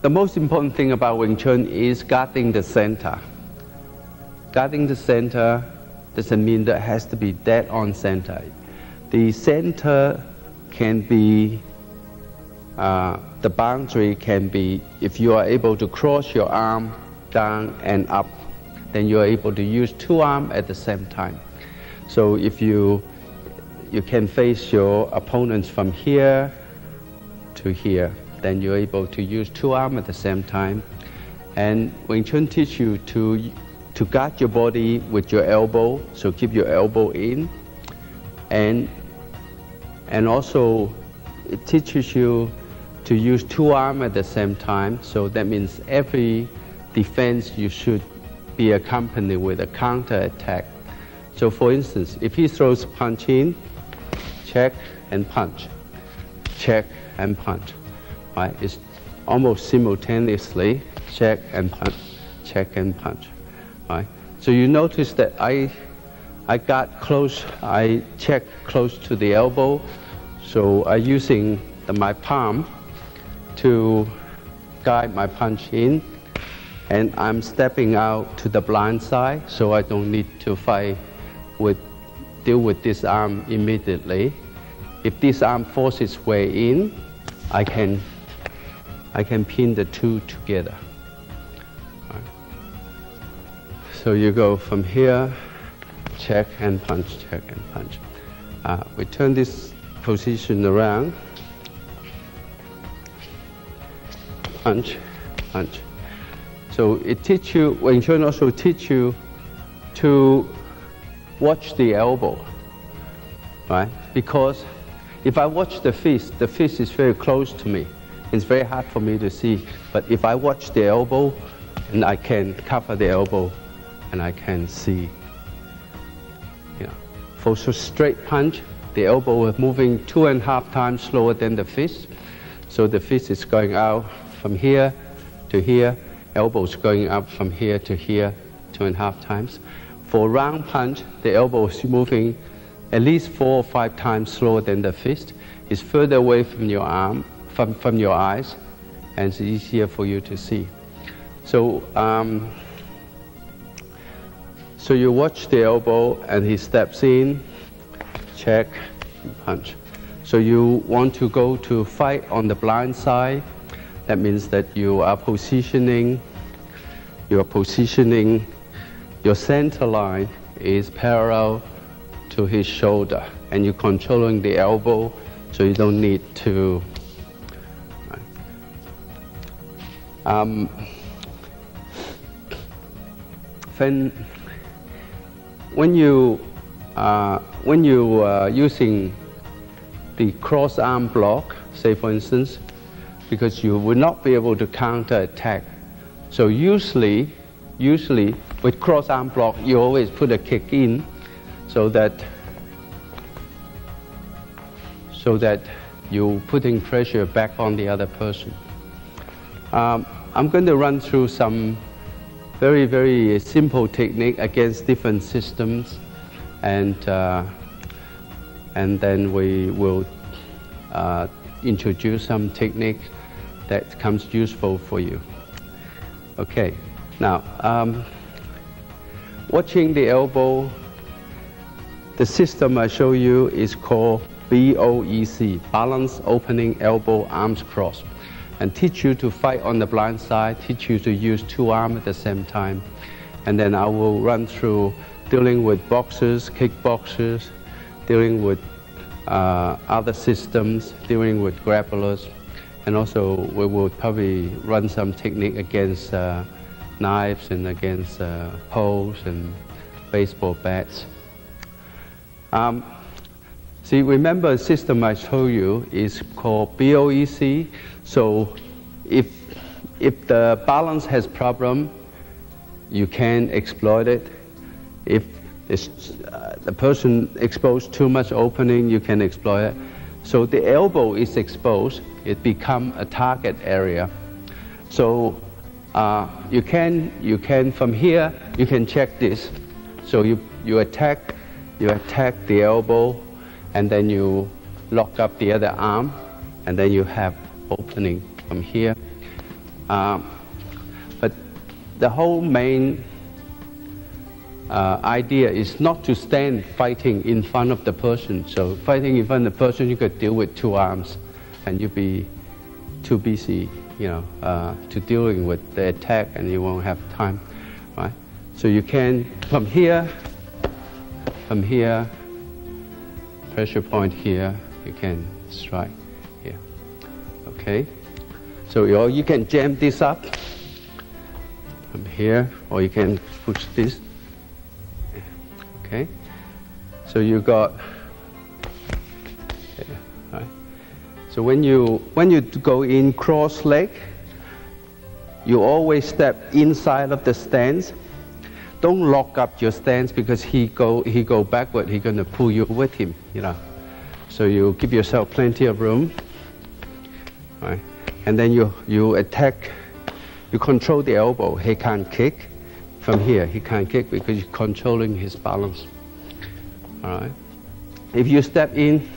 The most important thing about Wing Chun is guarding the center. Guarding the center doesn't mean that it has to be dead on center. The center can be, the boundary can be, if you are able to cross your arm down and up, then you are able to use two arms at the same time. So if you can face your opponents from here to here, then you're able to use two arms at the same time. And Wing Chun teaches you to guard your body with your elbow, so keep your elbow in. And also it teaches you to use two arms at the same time, so that means every defense you should be accompanied with a counter attack. So for instance, if he throws a punch in, check and punch, check and punch. Right? It's almost simultaneously check and punch, check and punch. Right? So you notice that I got close, I check close to the elbow, so I'm using my palm to guide my punch in, and I'm stepping out to the blind side, so I don't need to deal with this arm immediately. If this arm forces its way in, I can pin the two together. Right. So you go from here, check and punch, check and punch. We turn this position around, punch, punch. So it teaches you, Wing Chun also teach you to watch the elbow, right? Because if I watch the fist is very close to me. It's very hard for me to see. But if I watch the elbow, and I can cover the elbow, and I can see. For a straight punch, the elbow is moving 2.5 times slower than the fist. So the fist is going out from here to here, elbow is going up from here to here 2.5 times. For a round punch, the elbow is moving at least 4 or 5 times slower than the fist. It's further away from your arm, from your eyes, and it's easier for you to see. So, so you watch the elbow, and he steps in, check, punch. So you want to go to fight on the blind side. That means that you are positioning your center line is parallel to his shoulder, and you're controlling the elbow, so you don't need to. When you are using the cross arm block, say for instance, because you will not be able to counter attack. So usually with cross arm block, you always put a kick in, so that you're putting pressure back on the other person. I'm going to run through some very, very simple technique against different systems, and then we will introduce some technique that comes useful for you. Okay, now watching the elbow, the system I show you is called BOEC, Balance Opening Elbow Arms Cross, and teach you to fight on the blind side, teach you to use two arms at the same time. And then I will run through dealing with boxers, kickboxers, dealing with other systems, dealing with grapplers, and also we will probably run some technique against knives and against poles and baseball bats. See, remember the system I showed you is called BOEC. So if the balance has problem, you can exploit it. If the person exposed too much opening, you can exploit it. So the elbow is exposed, it becomes a target area. So you can from here, you can check this. So you attack the elbow, and then you lock up the other arm, and then you have opening from here. But the whole main idea is not to stand fighting in front of the person. So fighting in front of the person, you could deal with 2 arms, and you'll be too busy, to dealing with the attack, and you won't have time, right? So you can from here, pressure point here, you can strike here. Okay. So you can jam this up from here, or you can push this. Okay, so you got, right? So when you go in cross leg, you always step inside of the stance. Don't lock up your stance, because he go backward. He's gonna pull you with him, So you give yourself plenty of room, right? And then you attack. You control the elbow. He can't kick. From here, he can't kick because you're controlling his balance. All right. If you step in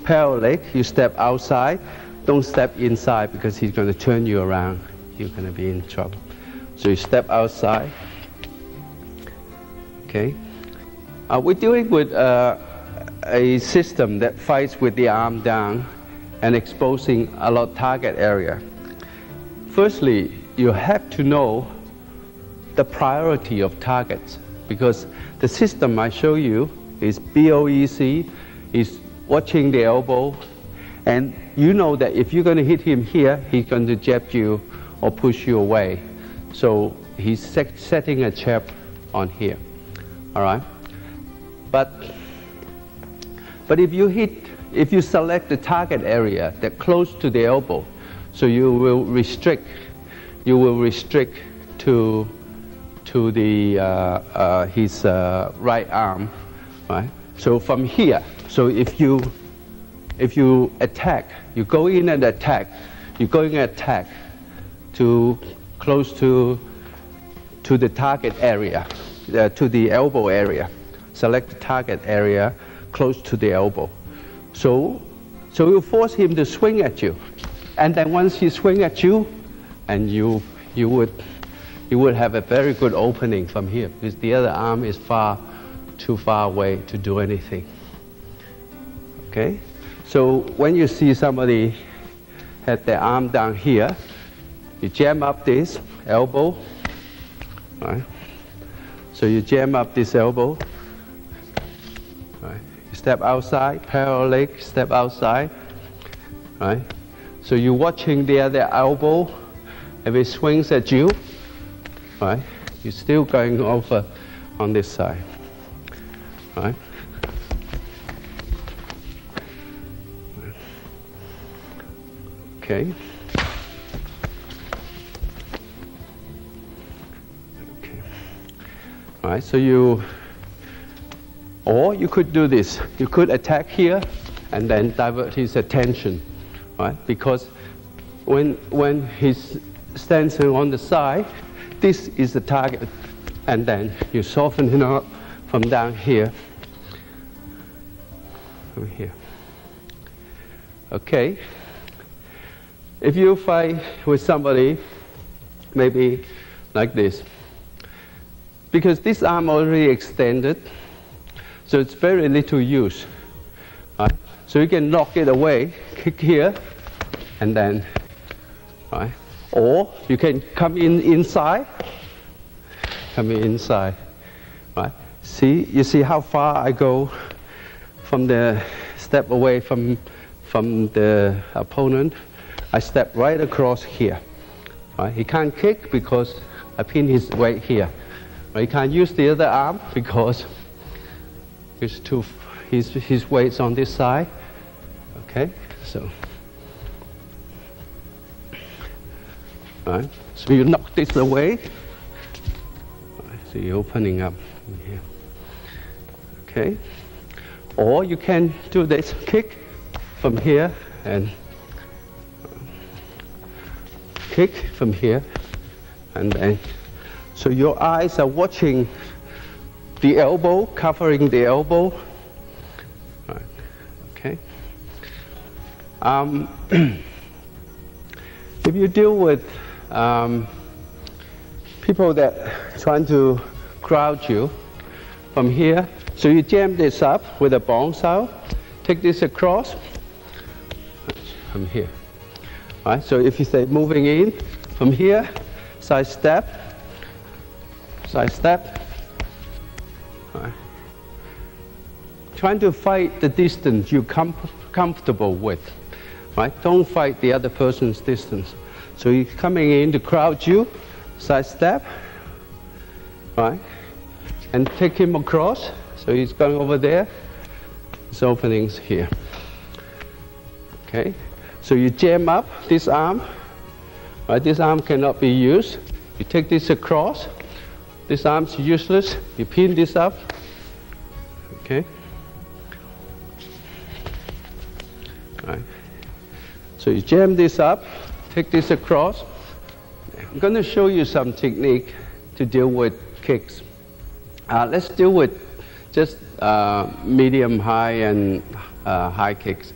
parallel leg, you step outside. Don't step inside, because he's going to turn you around. You're going to be in trouble. So you step outside. Okay. We're dealing with a system that fights with the arm down and exposing a lot of target area. Firstly, you have to know the priority of targets, because the system I show you is BOEC, is watching the elbow, and you know that if you're going to hit him here, he's going to jab you or push you away. So he's setting a trap on here. All right. But if you select the target area that close to the elbow, so you will restrict to the his right arm, right? So from here, so if you attack, you go in and attack, you're going to attack to close to the target area, to the elbow area. Select the target area close to the elbow. So you force him to swing at you, and then once he swing at you, and you would have a very good opening from here, because the other arm is too far away to do anything. Okay? So when you see somebody had their arm down here, you jam up this elbow, right? So you jam up this elbow, right? You step outside, parallel leg, step outside, right? So you're watching the other elbow. If it swings at you, right, you're still going over on this side, right? Okay. Okay. All right. So you could do this. You could attack here, and then divert his attention, right? Because when he's standing on the side, this is the target, and then you soften him up from down here, from here. Okay. If you fight with somebody, maybe like this, because this arm already extended, so it's very little use. Right? So you can knock it away, kick here, and then, right? Or you can come inside, right? You see how far I go from the step away from the opponent. I step right across here. Right? He can't kick because I pin his weight here. Right? He can't use the other arm because his weight's on this side. Okay, so. Right. So you knock this away. Right. So you're opening up in here. Okay. Or you can do this kick from here and kick from here, and then so your eyes are watching the elbow, covering the elbow. Right. Okay. If you deal with people that trying to crowd you from here. So you jam this up with a bong style. Take this across from here. All right. So if you say moving in from here, side step. All right. Trying to fight the distance you're comfortable with. Right? Don't fight the other person's distance. So he's coming in to crowd you, side step, right? And take him across. So he's going over there. His openings here. Okay. So you jam up this arm. Right? This arm cannot be used. You take this across. This arm's useless. You pin this up. Okay. Right. So you jam this up, take this across. I'm going to show you some technique to deal with kicks. Let's deal with just medium, high, and high kicks.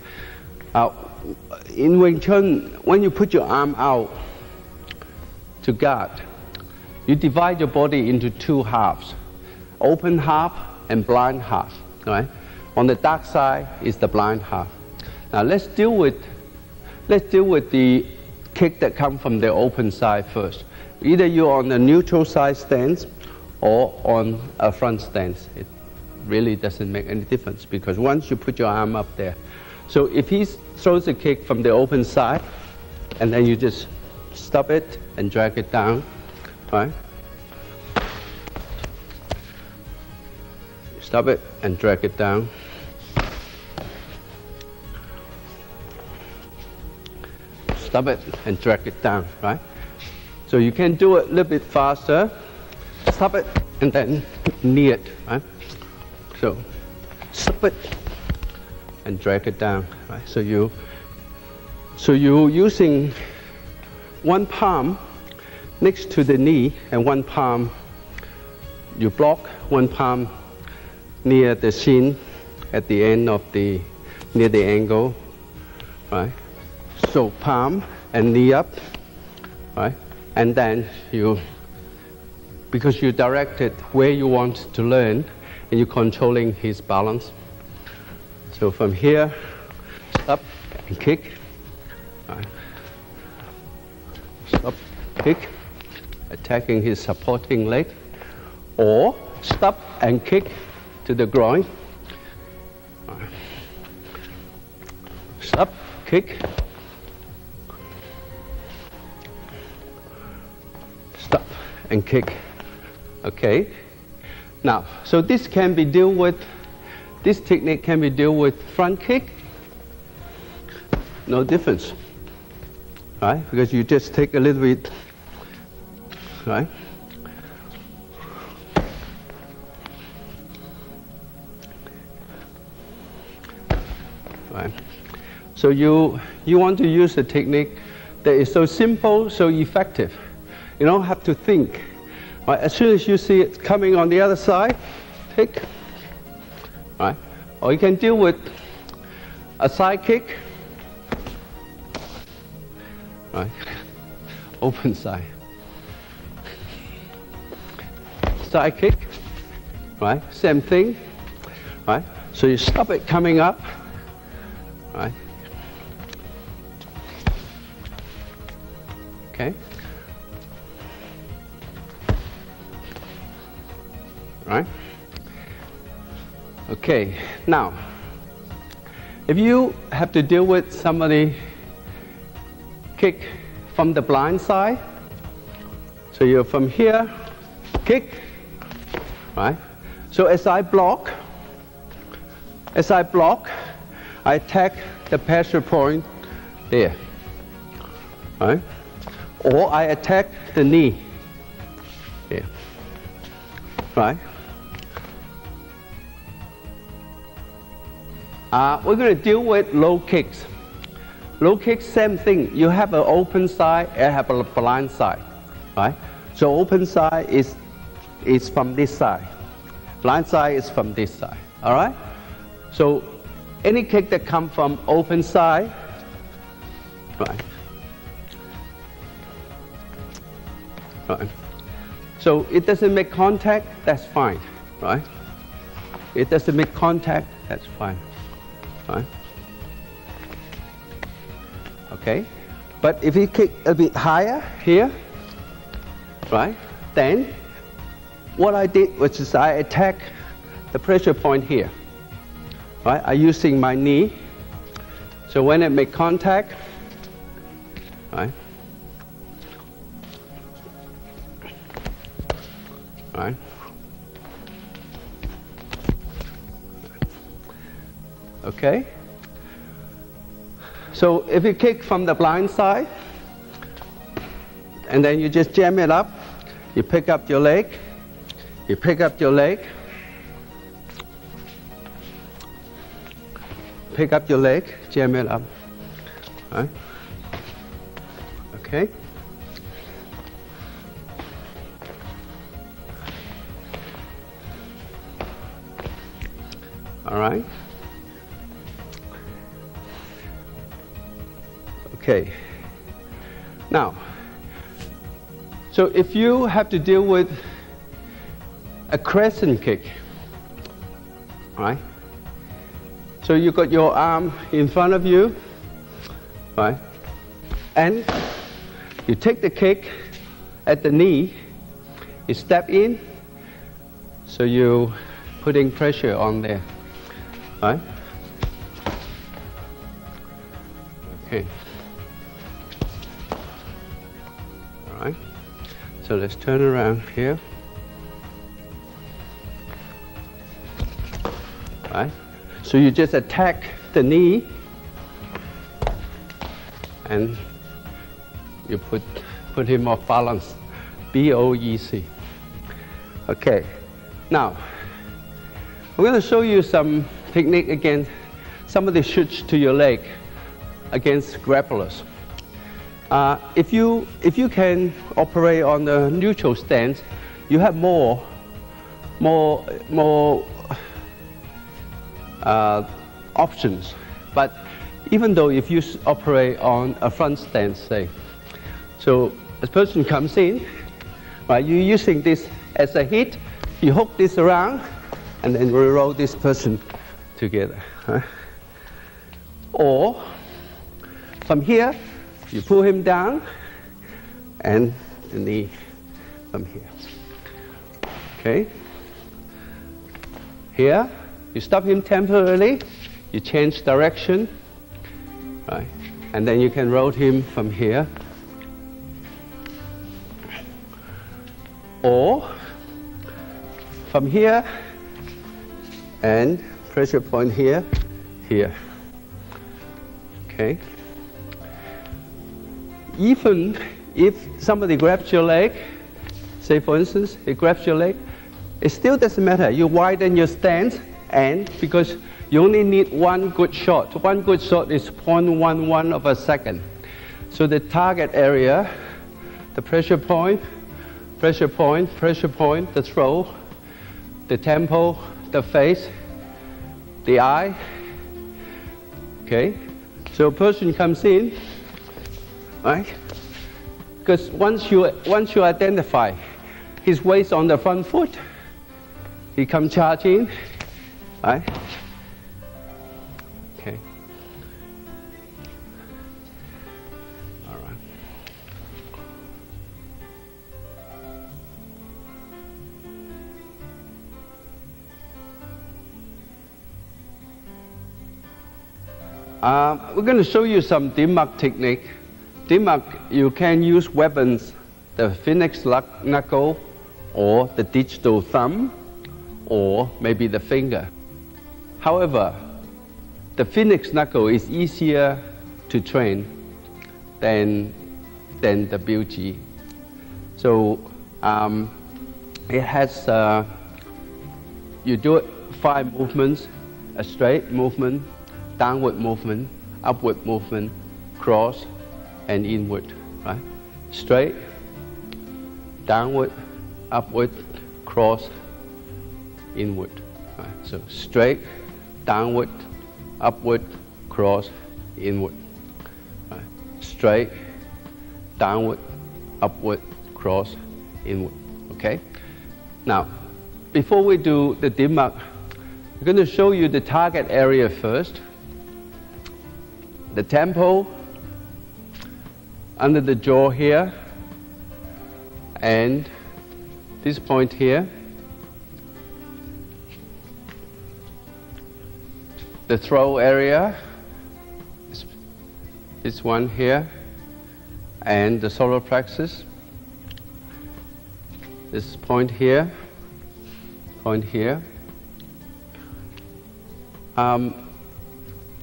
In Wing Chun, when you put your arm out to guard, you divide your body into two halves, open half and blind half. Right? On the dark side is the blind half. Now let's deal with the kick that comes from the open side first. Either you're on a neutral side stance or on a front stance. It really doesn't make any difference because once you put your arm up there. So if he throws a kick from the open side and then you just stop it and drag it down, right? Stop it and drag it down. Stop it and drag it down, right? So you can do it a little bit faster. Stop it and then knee it, right? So stop it and drag it down, right? So you're using one palm next to the knee and one palm you block, one palm near the shin at the end of near the angle, right? So palm and knee up, right? And then because you directed where you want to learn and you're controlling his balance. So from here, stop and kick, right? Stop, kick, attacking his supporting leg, or stop and kick to the groin. Right. Stop, kick. Stop and kick. Okay. Now, so this technique can be dealt with front kick. No difference. Right? Because you just take a little bit, right? Right. So you want to use a technique that is so simple, so effective. You don't have to think. Right? As soon as you see it coming on the other side, kick. Right? Or you can deal with a side kick. Right? Open side. Side kick. Right? Same thing. Right? So you stop it coming up. Right? Okay. Right? Okay. Now, if you have to deal with somebody kick from the blind side, so you're from here, kick, right? So as I block, I attack the pressure point there, right? Or I attack the knee there, right? We're going to deal with low kicks. Low kicks, same thing. You have an open side and have a blind side, right? So open side is from this side. Blind side is from this side, all right? So any kick that comes from open side, right? right? So it doesn't make contact, that's fine, right? It doesn't make contact, that's fine, right? Okay, but if you kick a bit higher here, right, then what I did was just I attack the pressure point here, right? I'm using my knee, so when it make contact, right, right, okay. So if you kick from the blind side, and then you just jam it up, you pick up your leg, you pick up your leg, pick up your leg, jam it up, right? Okay. All right. Okay. Now, so if you have to deal with a crescent kick, right? So you got your arm in front of you, right? And you take the kick at the knee, you step in, so you putting pressure on there, right? Okay. All right. So let's turn around here. Right. So you just attack the knee and you put him off balance. B-O-E-C. Okay. Now, I'm going to show you some technique against some of the shoots to your leg against grapplers. If you can operate on the neutral stance, you have more options. But even though if you operate on a front stance, say, so a person comes in, right? You're using this as a hit. You hook this around, and then we roll this person together. Right? Or from here, you pull him down, and the knee from here. Okay. Here, you stop him temporarily, you change direction, right? And then you can roll him from here. Or from here, and pressure point here, here. Okay. Even if somebody grabs your leg, say for instance, he grabs your leg, it still doesn't matter. You widen your stance, and because you only need one good shot. One good shot is 0.11 of a second. So the target area, the pressure point, the throw, the tempo, the face, the eye. Okay? So a person comes in, right? Because once you identify his waist on the front foot, he comes charging, right? Okay. All right. We're going to show you some dim-mak technique. Dim-mak, you can use weapons, the phoenix knuckle, or the digital thumb, or maybe the finger. However, the phoenix knuckle is easier to train than the BG. So it has, you do it 5 movements: a straight movement, downward movement, upward movement, cross, and inward, right? Straight, downward, upward, cross, inward. Right? So straight, downward, upward, cross, inward. Right? Straight, downward, upward, cross, inward. Okay? Now, before we do the dimmak, I'm going to show you the target area first. The temple, under the jaw here, and this point here. The throat area, this one here, and the solar plexus. This point here, point here.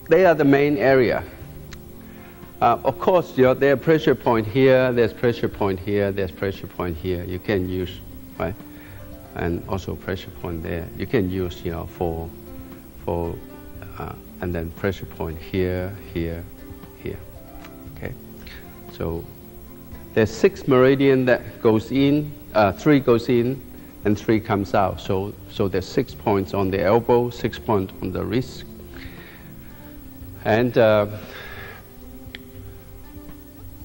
They are the main area. Of course, there are pressure point here, there's pressure point here, there's pressure point here. You can use, right? And also pressure point there. You can use, for and then pressure point here, here, here. Okay. So there's 6 meridian that goes in, 3 goes in, and 3 comes out. So there's 6 points on the elbow, 6 points on the wrist, and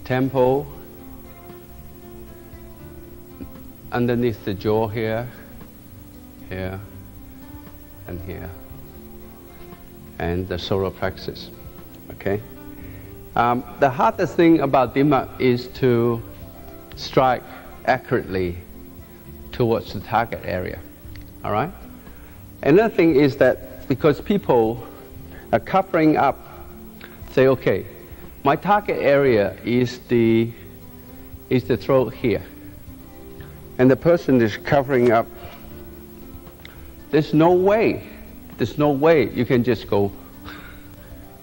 temple underneath the jaw here, here, and here, and the solar plexus. Okay. The hardest thing about dimmak is to strike accurately towards the target area. All right. Another thing is that because people are covering up, say, okay, my target area is the throat here, and the person is covering up. There's no way you can just go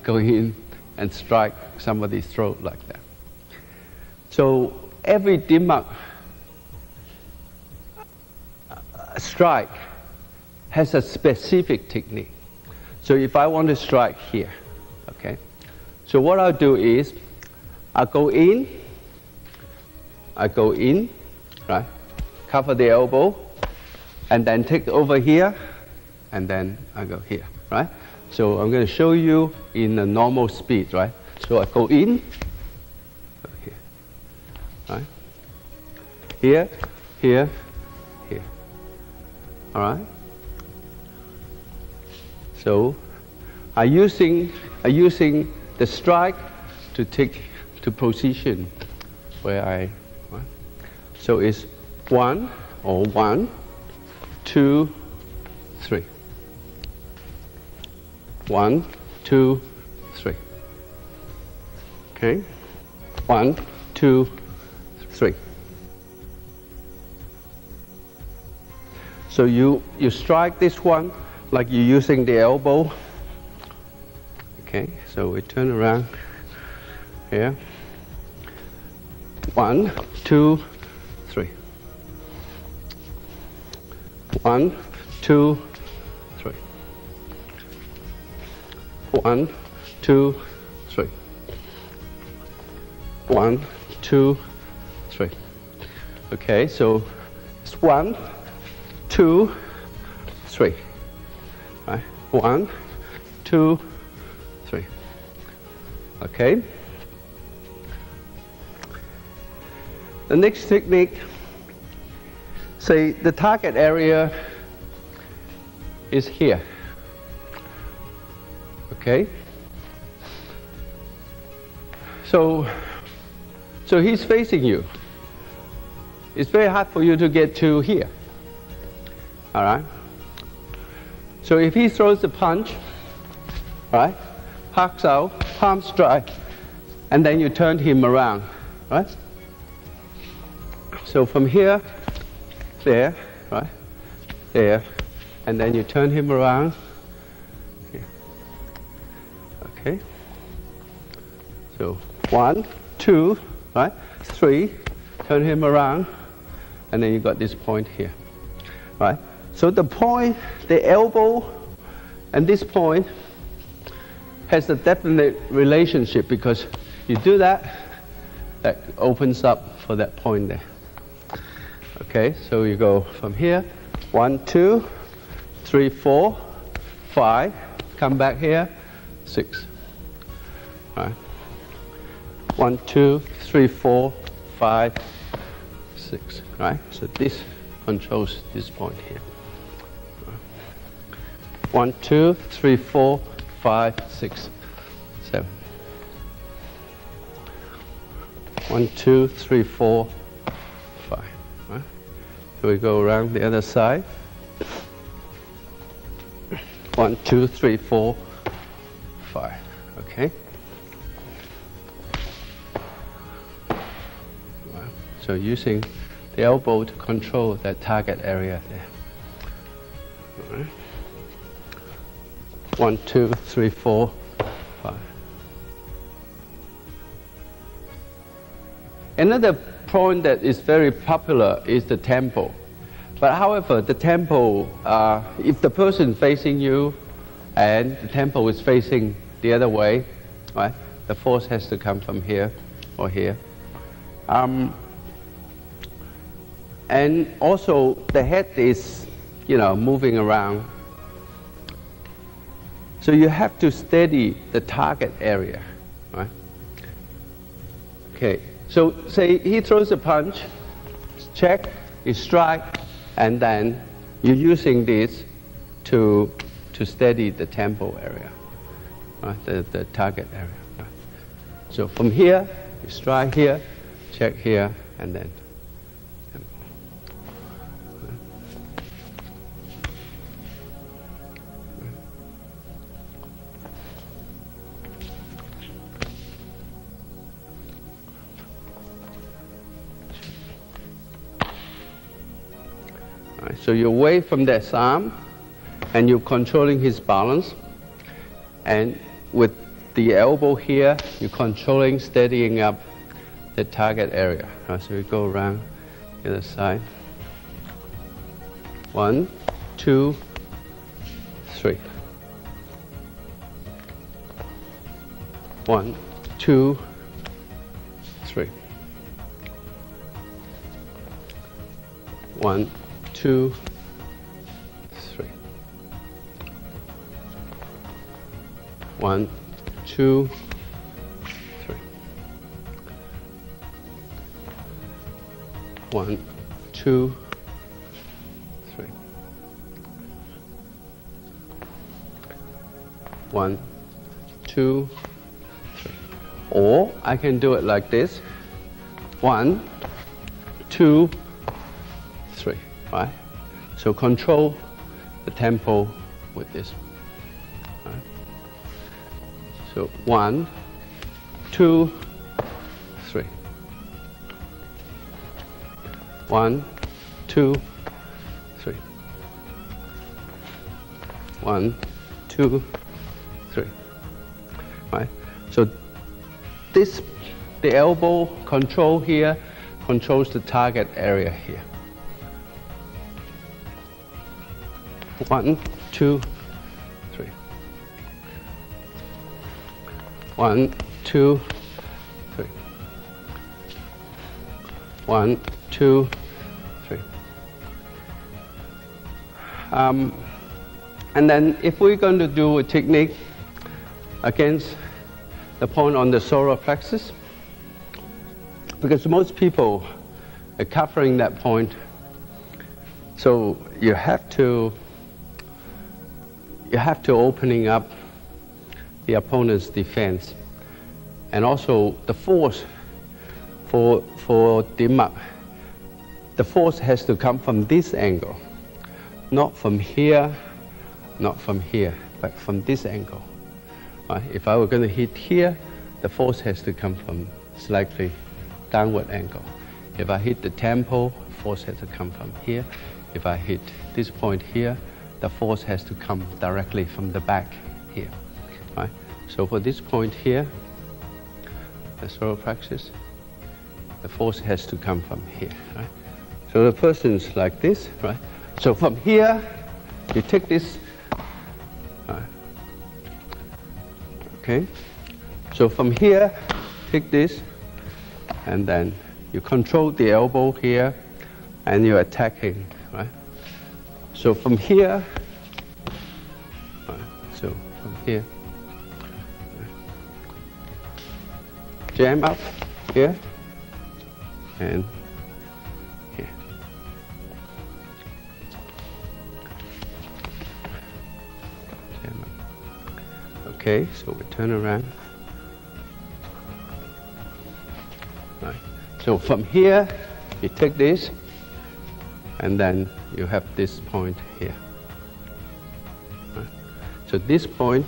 in and strike somebody's throat like that. So every dimmak strike has a specific technique. So if I want to strike here, okay, so what I'll do is I go in, right, cover the elbow, and then take over here, and then I go here, right? So I'm going to show you in a normal speed, right? So I go in, go here, right? Here, here, here. All right? So I'm using the strike to take to position where I, right? So it's 1 or 1, 2, 3. 1, 2, 3. Okay? 1, 2, 3. So you strike this one like you're using the elbow. Okay, so we turn around here. 1, 2, 3. 1, 2, 3. 1, 2, 3. 1, 2, 3. Okay, so it's 1, 2, 3. Right? 1, 2, 3. Okay. The next technique, say the target area is here. Okay. So he's facing you. It's very hard for you to get to here. All right. So if he throws a punch, right, hacks out, palm strike, and then you turn him around, right? So from here, there, right, there, and then you turn him around. Here. Okay. So 1, 2, right, 3, turn him around, and then you got this point here, right? So the point, the elbow, and this point has a definite relationship because you do that, that opens up for that point there. Okay, so you go from here, 1, 2, 3, 4, 5, come back here, 6. All right. 1, 2, 3, 4, 5, 6, right? So this controls this point here. 1, 2, 3, 4, 5, 6, 7. 1, 2, 3, 4, 5. Right? So we go around the other side. 1, 2, 3, 4, 5. Okay. Right. So using the elbow to control that target area there. All right. 1, 2, 3, 4, 5. Another point that is very popular is the tempo. But however, the tempo, if the person facing you and the tempo is facing the other way, right, the force has to come from here or here. And also the head is, moving around. So you have to steady the target area, right? Okay, so say he throws a punch, check, you strike, and then you're using this to steady the tempo area, right? The target area. Right? So from here, you strike here, check here, and then. So you're away from that arm, and you're controlling his balance. And with the elbow here, you're controlling, steadying up the target area. So we go around the other side. 1, 2, 3. 1, 2, 3. 1, 2, 3. 1, 2, 3. 1, 2, 3. 1, 2, 3. Or I can do it like this. 1, 2, 3. Right? So control the tempo with this. Right? So 1, 2, 3. 1, 2, 3. 1, 2, 3. Right? So the elbow control here controls the target area here. 1, 2, 3. 1, 2, 3. 1, 2, 3. And then if we're going to do a technique against the point on the solar plexus, because most people are covering that point, so you have to opening up the opponent's defense, and also the force for the force has to come from this angle, not from here, not from here, but from this angle. Right? If I were going to hit here, the force has to come from slightly downward angle. If I hit the tempo, force has to come from here. If I hit this point here, the force has to come directly from the back here. Right? So for this point here, the solar plexus, the force has to come from here. Right? So the person's like this, right? So from here, you take this. Right? Okay. So from here, take this, and then you control the elbow here, and you're attacking. Right? So from here, so from here, jam up here, and Okay, so we turn around. Right. So from here, you take this, and then you have this point here. Right. So this point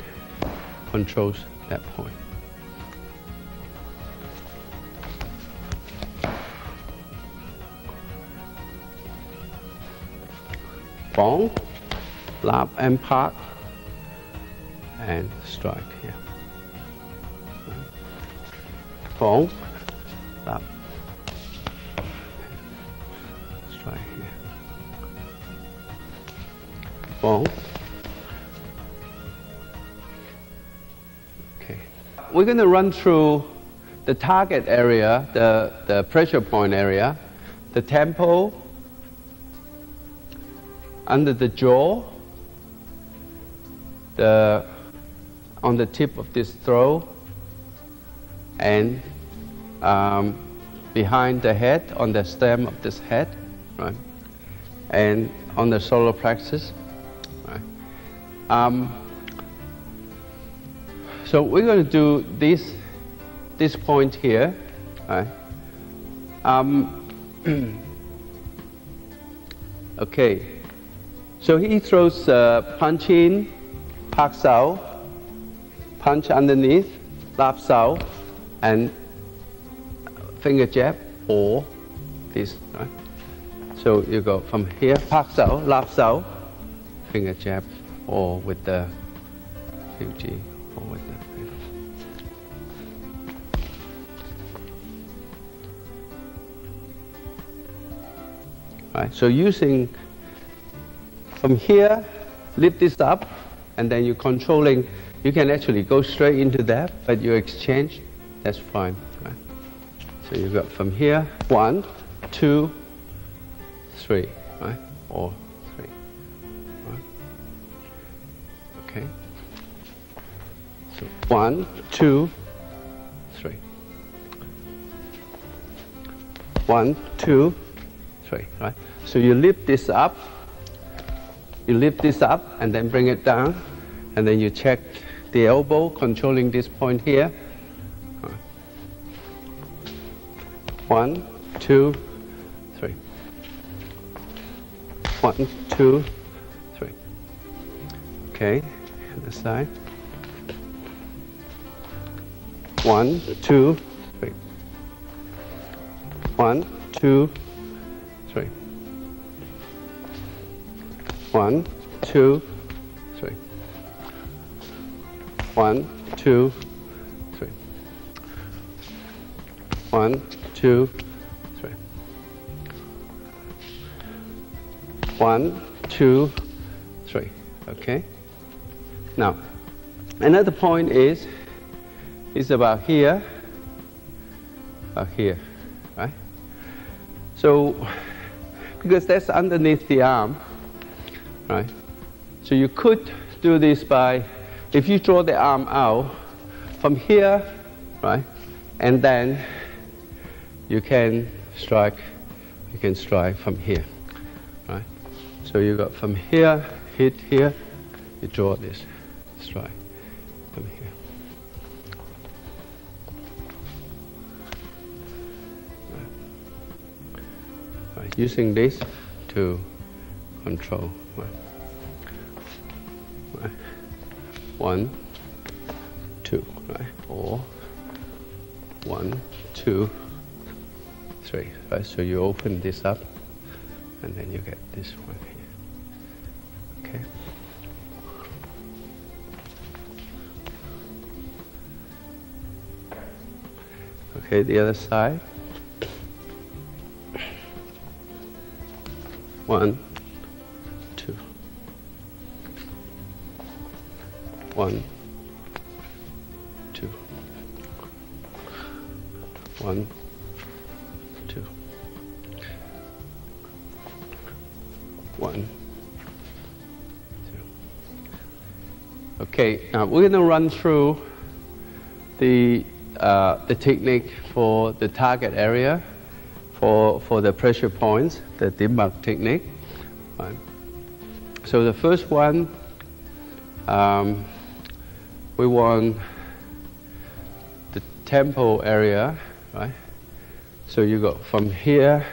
controls that point. Bong, lap and park, and strike here. Bong, lap, strike here. Bong. Okay. We're going to run through the target area, the pressure point area, the tempo, under the jaw, on the tip of this throw, and behind the head, on the stem of this head, right? And on the solar plexus, right? So we're going to do this point here, right? Okay. So he throws punch in, park sao, punch underneath, lap sao, and finger jab, or this, right? So you go from here, park sao, lap sao, finger jab, or with the Fuji, or with the... Right, so using from here, lift this up, and then you're controlling. You can actually go straight into that, but you exchange, that's fine. Right? So you got from here, 1, 2, 3, right? Or 3. Right? Okay. So 1, 2, 3. 1, 2, 3. Right? So you lift this up. You lift this up and then bring it down, and then you check the elbow, controlling this point here. 1, 2, 3. 1, 2, 3. Okay, the side. 1, 2, 3. 1, 2, 3. 1, 2, 3. 1, 2, 3. 1, 2, 3. 1, 2, 3. Okay. Now, another point is about here, right? So, because that's underneath the arm. Right? So you could do this by, if you draw the arm out from here, right? And then you can strike from here, right? So you got from here, hit here, you draw this, strike from here. Right, using this to control. Right. 1, 2, right? Or 1, 2, 3, right? So you open this up, and then you get this one here. Okay. Okay, the other side. 1, 2. 1, 2. 1, 2. 1, 2. Okay, now we're going to run through the technique for the target area, for the pressure points, the debug technique. Right. So the first one, we want the temple area, right? So you go from here,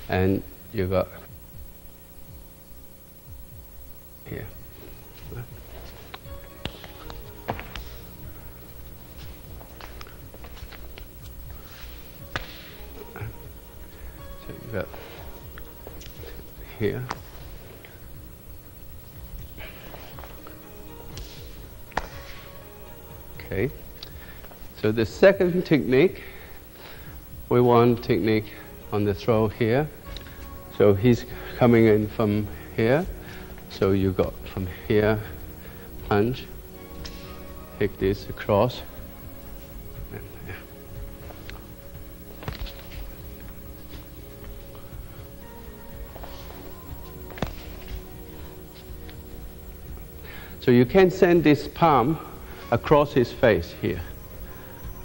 and you got here. So you got here. Okay. So the second technique, we want technique on the throw here. So he's coming in from here. So you got from here, punch, take this across. And there. So you can send this palm across his face here.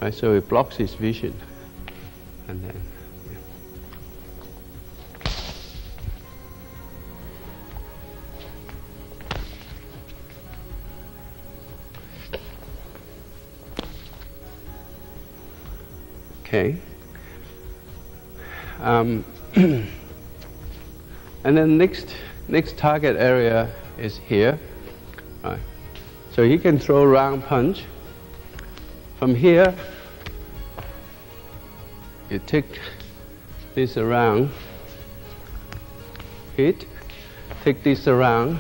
Right, so it blocks his vision. And then okay. And then next target area is here. Right. So he can throw round punch. From here, you take this around, hit, take this around,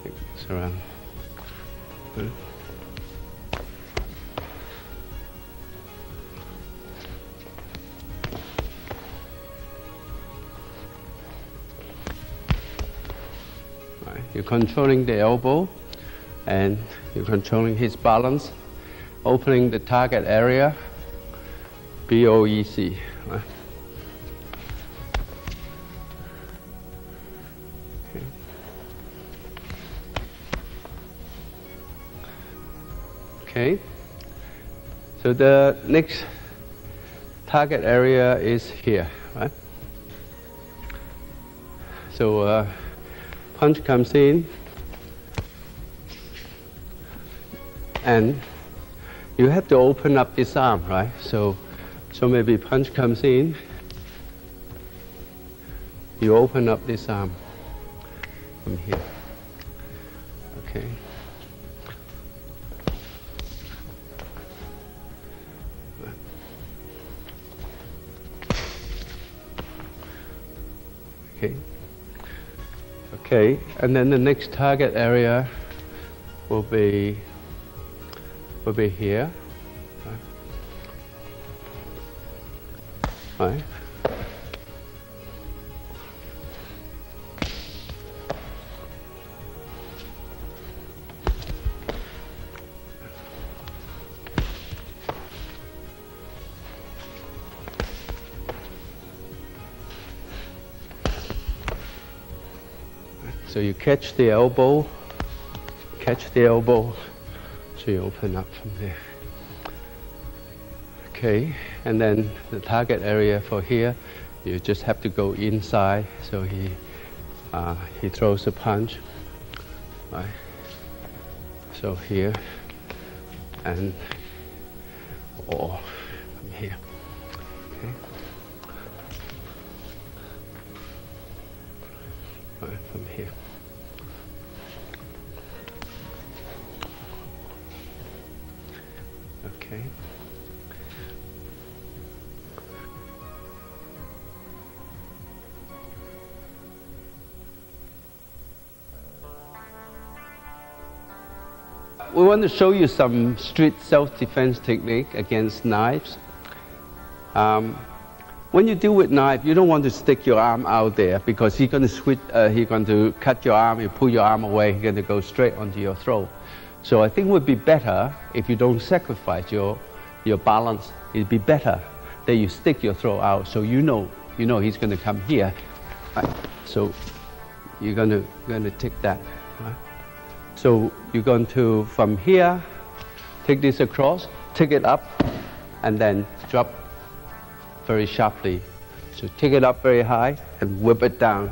take this around. You're controlling the elbow and you're controlling his balance, opening the target area, BOEC. Right? Okay. So the next target area is here, right? So punch comes in, and you have to open up this arm, right? So maybe punch comes in, you open up this arm from here. Okay. Okay. Okay, and then the next target area will be here. Right. So you catch the elbow, so you open up from there. Okay, and then the target area for here, you just have to go inside, so he throws a punch, right? So here, and or from here. Okay. Right, from here. Okay. We want to show you some street self-defense technique against knives. When you deal with knife, you don't want to stick your arm out there because he's going to switch. He's going to cut your arm. You pull your arm away. He's going to go straight onto your throat. So I think it would be better if you don't sacrifice your balance. It'd be better that you stick your throat out, so you know he's going to come here. Right? So you're going to take that. Right? So you're going to from here take this across, take it up, and then drop very sharply So take it up very high and whip it down.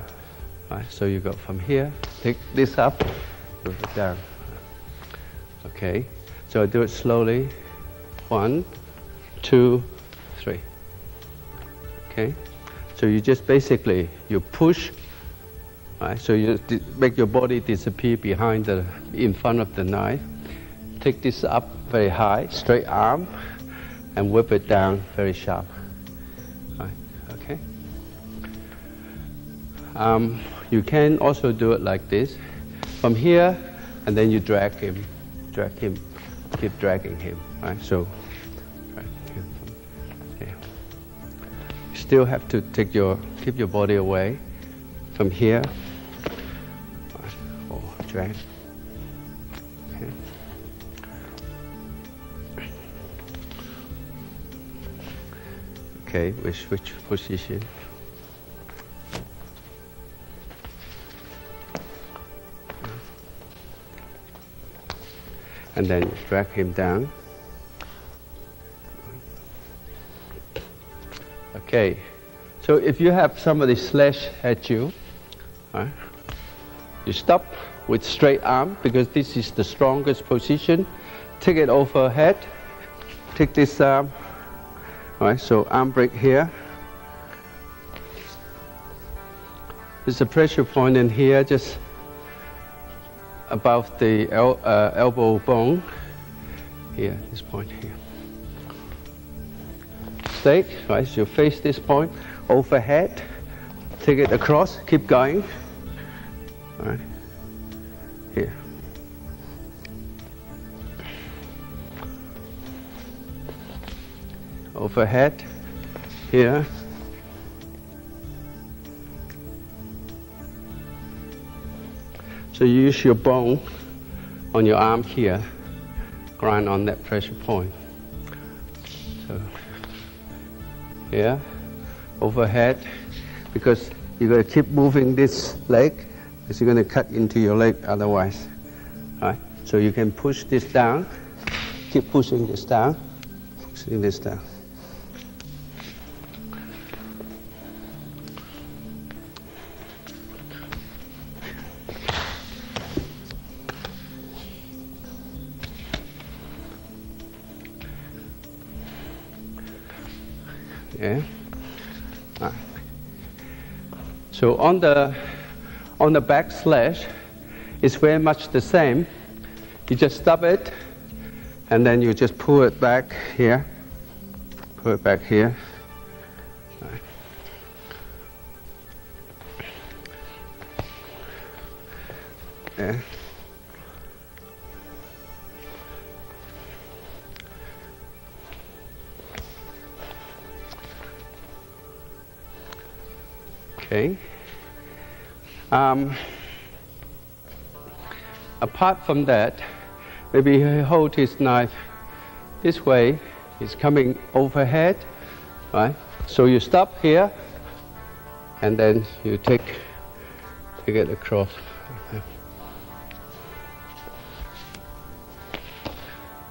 Right? So you go from here, take this up, whip it down. Okay, so I do it slowly. 1, 2, 3. Okay, so you just basically, you push, right? So you make your body disappear in front of the knife. Take this up very high, straight arm, and whip it down very sharp. Right? Okay. You can also do it like this, from here, and then you drag him, keep dragging him. Right? So, drag him from here. You still have to keep your body away from here, right? Or drag. Okay. Okay, we switch position. And then drag him down. Okay, so if you have somebody slash at you, right, you stop with straight arm because this is the strongest position. Take it overhead. Take this arm. All right, so arm break here. There's a pressure point in here, just above the elbow bone. Here, this point here. Straight, right? So you face this point, overhead. Take it across. Keep going. All right. Here. Overhead, here. So you use your bone on your arm here, grind on that pressure point. So here, overhead, because you're going to keep moving this leg, because you're going to cut into your leg otherwise. All right? So you can push this down, keep pushing this down, pushing this down. Yeah. Right. So on the back slash, it's very much the same. You just stop it, and then you just pull it back here. Pull it back here. Right. Yeah. Okay. Apart from that, maybe he hold his knife this way. He's coming overhead, right? So you stop here, and then you take it across. Okay.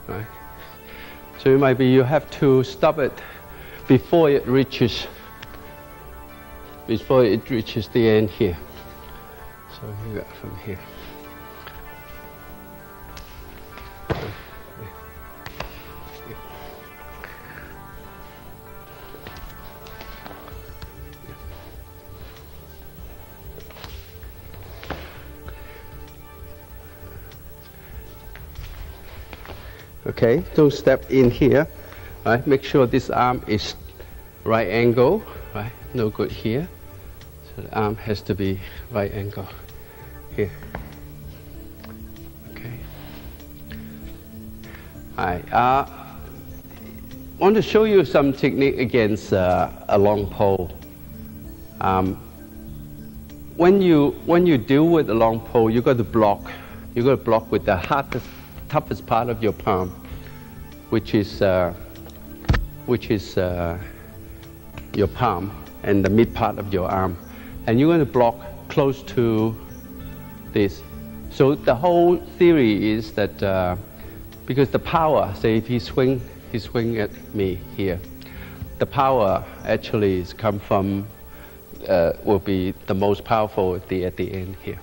Right. So it might be you have to stop it before it reaches the end here. So you got from here. Okay, don't step in here. Right, make sure this arm is right angle. Right, no good here. So the arm has to be right angle here. Okay. I want to show you some technique against a long pole. When you deal with a long pole, you got to block. You got to block with the toughest part of your palm, which is your palm and the mid part of your arm, and you're going to block close to this. So the whole theory is that because the power, say if he swing at me here, the power actually is come from, will be the most powerful at the end here.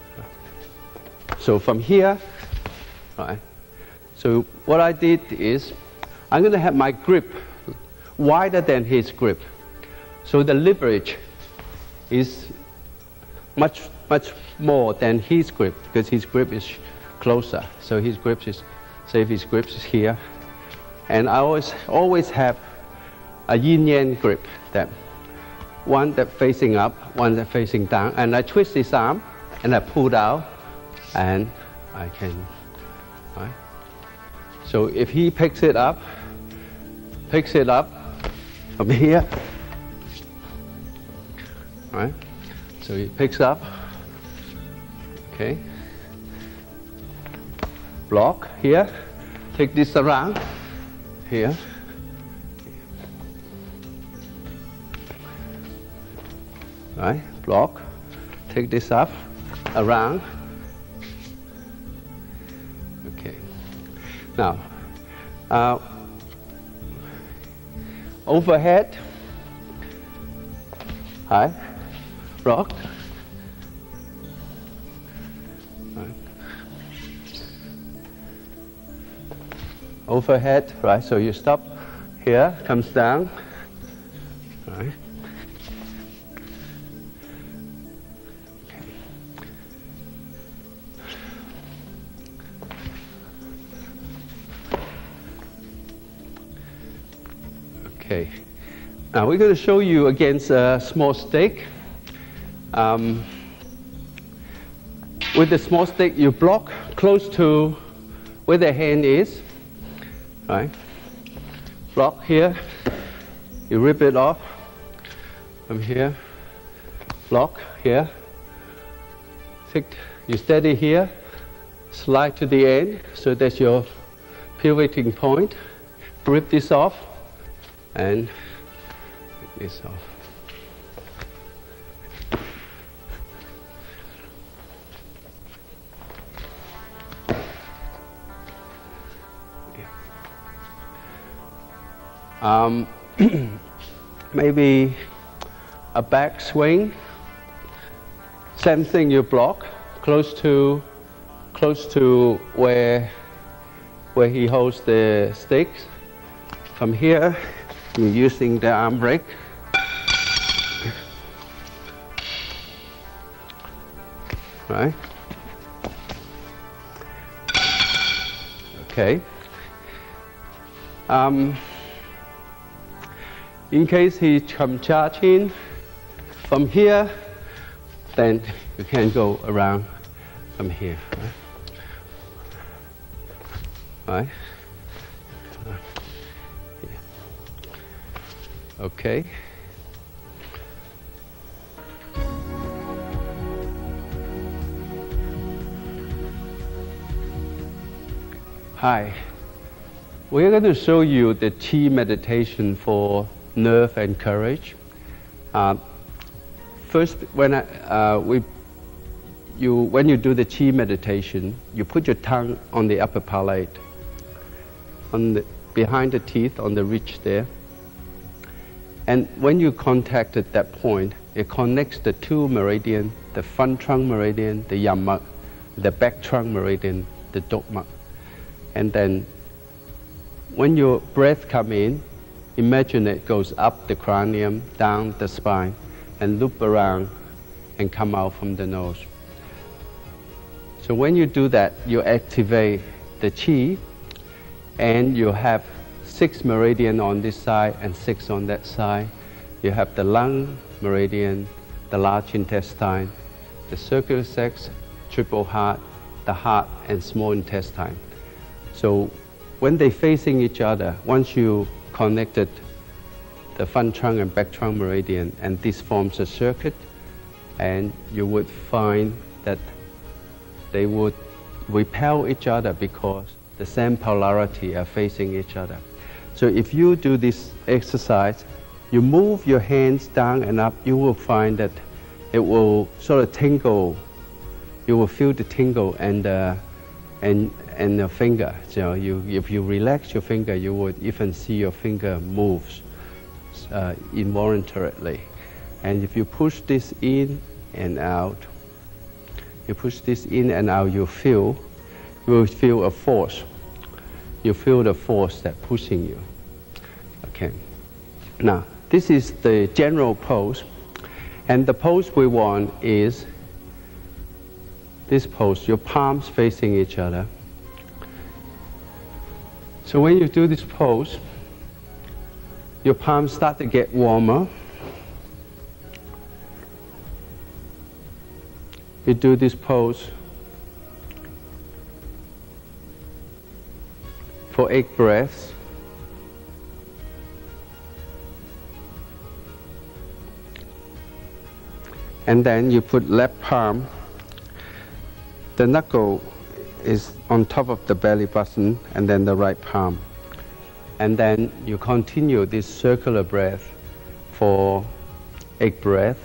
So from here, right? So what I did is, I'm going to have my grip wider than his grip. So the leverage is much more than his grip, because his grip is closer. So his grip is, say if his grip is here, and I always have a yin-yang grip, that one that facing up, one that facing down, and I twist his arm and I pull down, and I can, right? So if he picks it up from here, right? So he picks up, okay, block here, take this around here, right, block, take this up, around, okay. Now, overhead, high, rock, right. Overhead, right, so you stop here, comes down, right. Okay, now we're going to show you against a small stick. With the small stick, you block close to where the hand is, right? Block here, you rip it off from here, block here, you steady here, slide to the end, so that's your pivoting point, rip this off, and take this off. Maybe a back swing. Same thing, you block close to where he holds the sticks. From here, you're using the arm brake. Right? Okay. In case he come charging from here, then you can go around from here. Right? Yeah. Okay. Hi. We're going to show you the Chi meditation for nerve and courage. First, when you do the Chi meditation, you put your tongue on the upper palate, behind the teeth, on the ridge there. And when you contact at that point, it connects the two meridians, the front trunk meridian, the yamak, the back trunk meridian, the dokmak. And then when your breath comes in, imagine it goes up the cranium, down the spine, and loop around and come out from the nose. So when you do that, you activate the Chi, and you have 6 meridians on this side and 6 on that side. You have the lung meridian, the large intestine, the circular sacs, triple heart, the heart, and small intestine. So when they're facing each other, once you connected the front trunk and back trunk meridian, and this forms a circuit, and you would find that they would repel each other because the same polarity are facing each other. So if you do this exercise, you move your hands down and up, you will find that it will sort of tingle. You will feel the tingle and the finger. So if you relax your finger, you would even see your finger moves. involuntarily. And if you push this in and out, you push this in and out, you will feel a force. You feel the force that's pushing you. Okay. Now, this is the general pose. And the pose we want is this pose, your palms facing each other. So when you do this pose, your palms start to get warmer. You do this pose for 8 breaths. And then you put left palm, the knuckle is on top of the belly button, and then the right palm. And then you continue this circular breath for 8 breaths.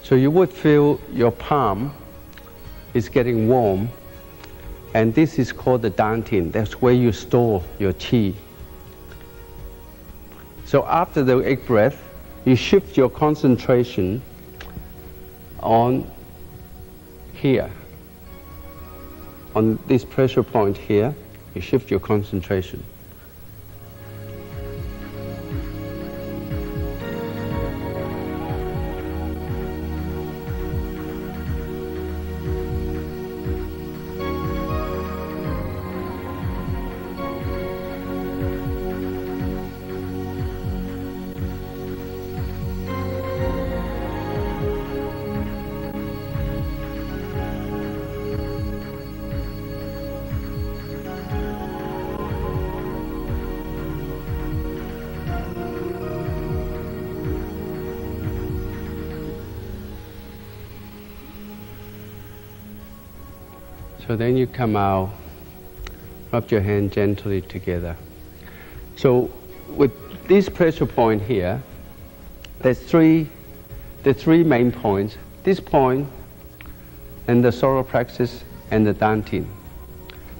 So you would feel your palm is getting warm, and this is called the dantian. That's where you store your qi. So after the 8 breath, you shift your concentration on here, on this pressure point here. You shift your concentration. So then you come out, rub your hand gently together. So with this pressure point here, there's the three main points. This point, and the solar plexus, and the dantian.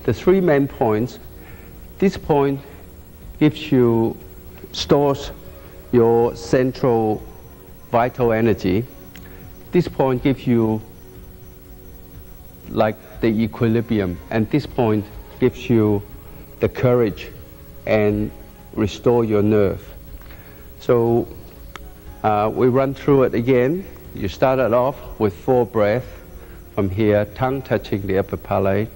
The 3 main points. This point stores your central vital energy. This point gives you like the equilibrium, and this point gives you the courage and restore your nerve. So we run through it again. You started off with 4 breaths from here, tongue touching the upper palate.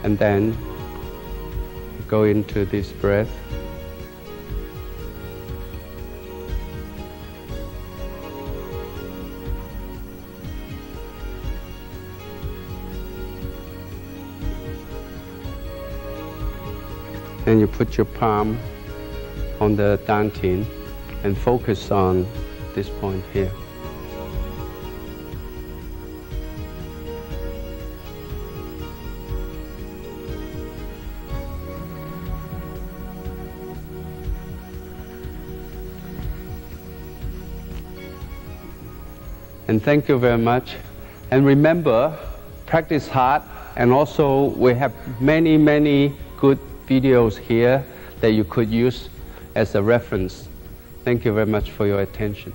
And then go into this breath. Then you put your palm on the dantian and focus on this point here. And thank you very much. And remember, practice hard. And also, we have many, many good videos here that you could use as a reference. Thank you very much for your attention.